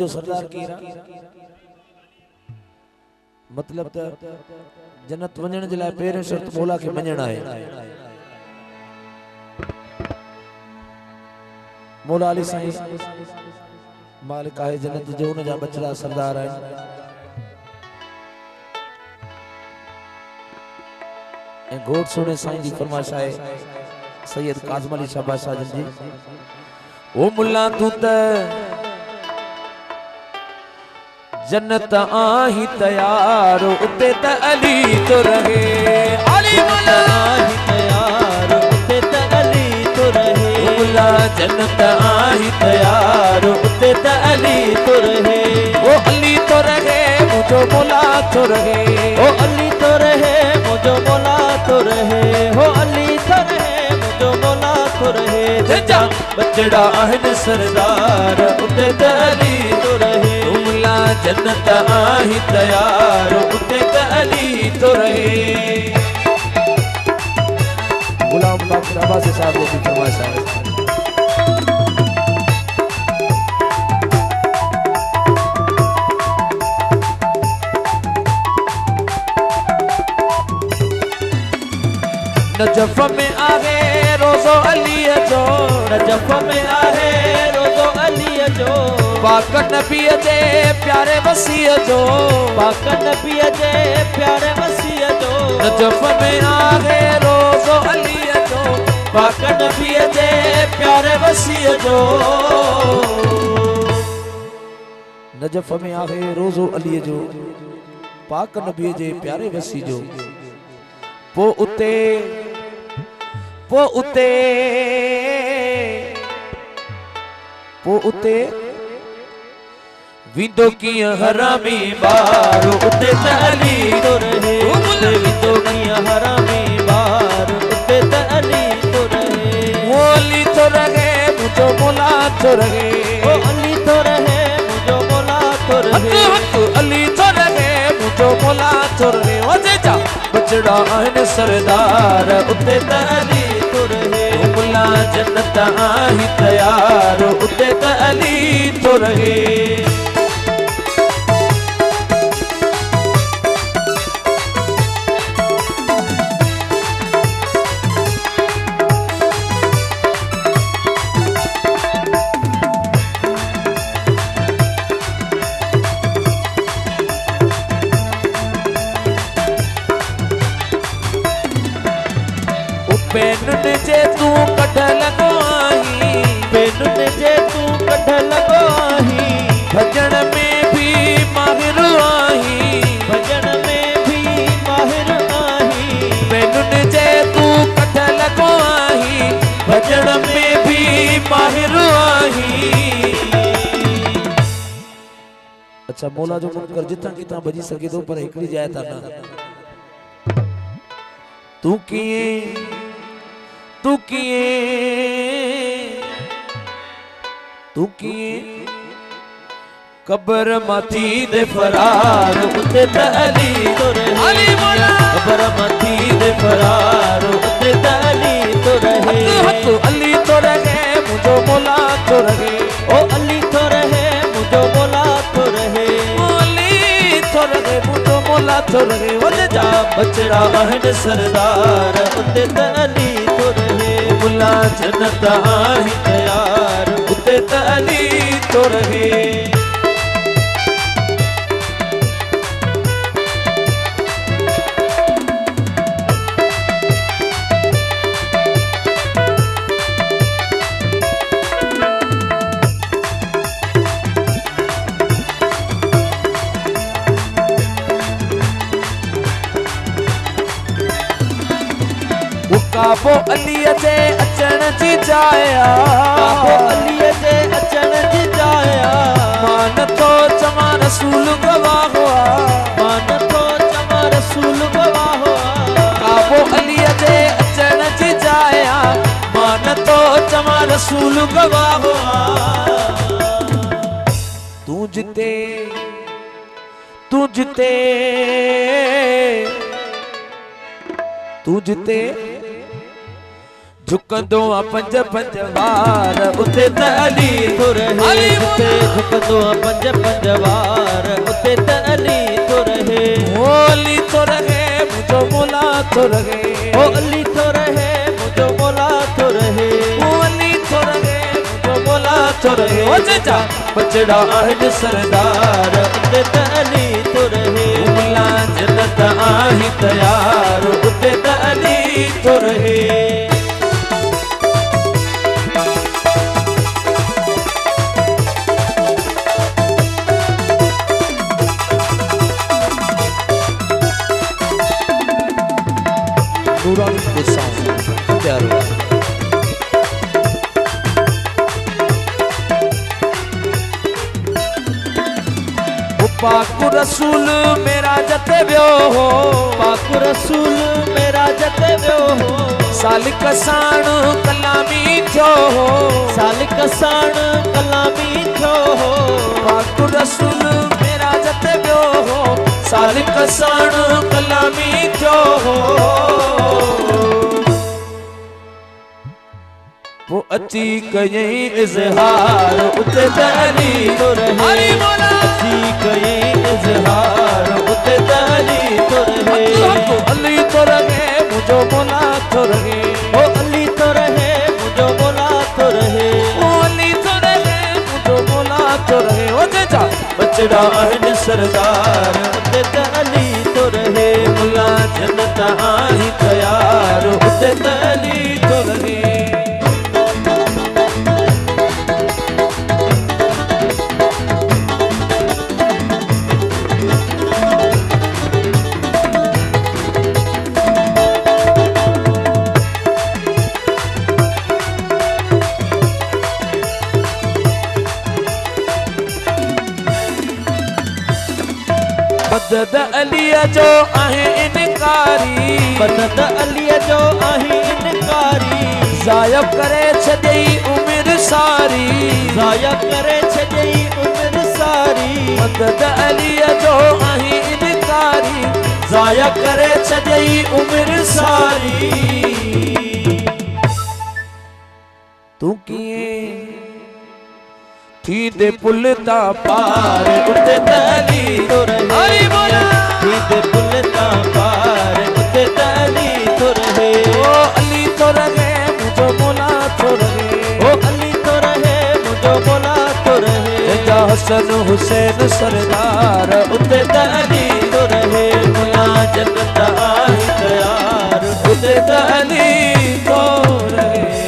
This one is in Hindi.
जो सरदार की मतलब त जन्नत वञण जे लाइ पहिरियों शर्त मौला खे मञण आहे। मौला अली साईं मालिक आहे जन्नत जो, उन जा बचड़ा सरदार आहिनि। ऐं घोट सोने साईं जी फरमाइश आहे सैयद काज़िम अली शाह बादशाह जी। ओ मुल्ला तू त जन्नत आही तैयार, उते त अली तो रहे। अली मुल्ला आही तैयार, उते त अली तो रहे। मुल्ला जन्नत आही तैयार, उते त अली तो रहे। ओ अली तो रहे मुझो मौला तो रहे। ओ अली तो रहे मुझो मौला तो रहे। हो अली तो रहे मुझो मौला तो रहे। जजा बचड़ा आहन सरदार, उते त अली तो रहे। मुल्ला जन्नत आही तैयार, उते त अली तो रहे। गुलाम बाकी अब्बास साहब की फरमाइश है। नजफ में आहे रोज़ो अली जो, नजफ में आहे रोज़ो अली जो। पाक नबी जे प्यारे वसीअ जो, पाक नबी जे प्यारे वसीअ जो। नजफ में आहे रोज़ो अली जो, पाक नबी जे प्यारे वसीअ जो। नजफ में आहे रोज़ो अली जो, पाक नबी जे प्यारे वसी जो। पो उते विदो किया हरामी बार, उते त अली तो रहे। विदो किया हरामी बार, उते त अली तो रहे। वो अली तो रहे मुझो मौला तो रहे। ओ अली तो रहे मुझो मौला तो रहे। अली तो रहे मुझो मौला तो रहे। ओ जेजा बचड़ा आहिन सरदार, उते त अली तो रहे। मुल्ला जन्नत आही तैयार, उते त अली तो रहे। बेनुन जे तू कढ लगो आही, बेनुन जे तू कढ लगो आही। भजन में भी माहिर आही, भजन में भी माहिर आही। बेनुन जे तू कढ लगो आही, भजन में भी माहिर आही। अच्छा मौला जो मुनकर जितना कितना बजी सके तो पर हिकड़ी जाए था ना। तू किए तू किए कब्र माथी दे फरार, उते त अली तो रहे। अली मौला कब्र माथी दे फरार, उते त अली तो रहे। हक अली तो रहे मुझो मौला तो रहे। ओ अली तो रहे मुझो मौला तो रहे। अली तो रहे मुझो मौला तो रहे। ओ जा बचड़ा आहन सरदार, उते त अली तो रहे। मुल्ला जन्नत आही तैयार, उते त अली तो रहे। काबो अली जे अचण जी जाया, काबो अली जे अचण जी जाया। मान तो चमा रसूल गवाह हुआ, मान तो चमा रसूल गवाह हुआ। काबो अली जे अचण जी जाया, मान तो चमा रसूल गवाह हुआ। तू जिते झुकंदो आ पंज पंज वार उते त अली तो रहे जिते झुकंदो आ पंज पंज वार उते त अली तो रहे ओ अली तो रहे मुझो मोला तो रहे ओ अली तो रहे मुझो मोला तो रहे ओ अली तो रहे मुझो मोला तो रहे ओ चाचा बचड़ा आहिन सरदार उते त अली तो रहे उमला जन्नत आही तयार उते त अली तो रहे नूरानी के साथ प्यारो पाक रसूल मेरा जते व्यो हो पाक रसूल मेरा जते व्यो हो सालिक साण कलामी थियो हो सालिक साण कलामी थियो हो पाक रसूल मेरा जते व्यो हो सालिक साण कलामी थियो हो वो अची कयई इज़हार उते त अली तो रहे अली मौला अची कयई इज़हार उते त अली तो रहे अली तो रहे मुझो मोला तो रहे ओ अली तो रहे मुझो मोला तो रहे ओ अली तो रहे मुझो मोला तो रहे ओ चाचा बचड़ा आहिन सरदार उते त अली तो रहे मुला जन्नत आही तयार उते त अली तो रहे मदद अलीअ जो आहे इनकारी मदद अलीअ जो आहे इनकारी ज़ाया करे छॾई उमिरि सारी ज़ाया करे छॾई उमिरि सारी मदद अलीअ जो आहे इनकारी ज़ाया करे छॾई उमिरि सारी तूं कीअं थी दे पुल ता पार उते त अली तो रहे अली मौला थी दे पुल ता पार उते त अली तो रहे ओ अली तो रहे मुझो मोला तो रहे ओ अली तो रहे मुझो मोला तो रहे जा हसन हुसैन सरदार उते त अली तो रहे मुला जन्नत आही तयार उते त अली तो रहे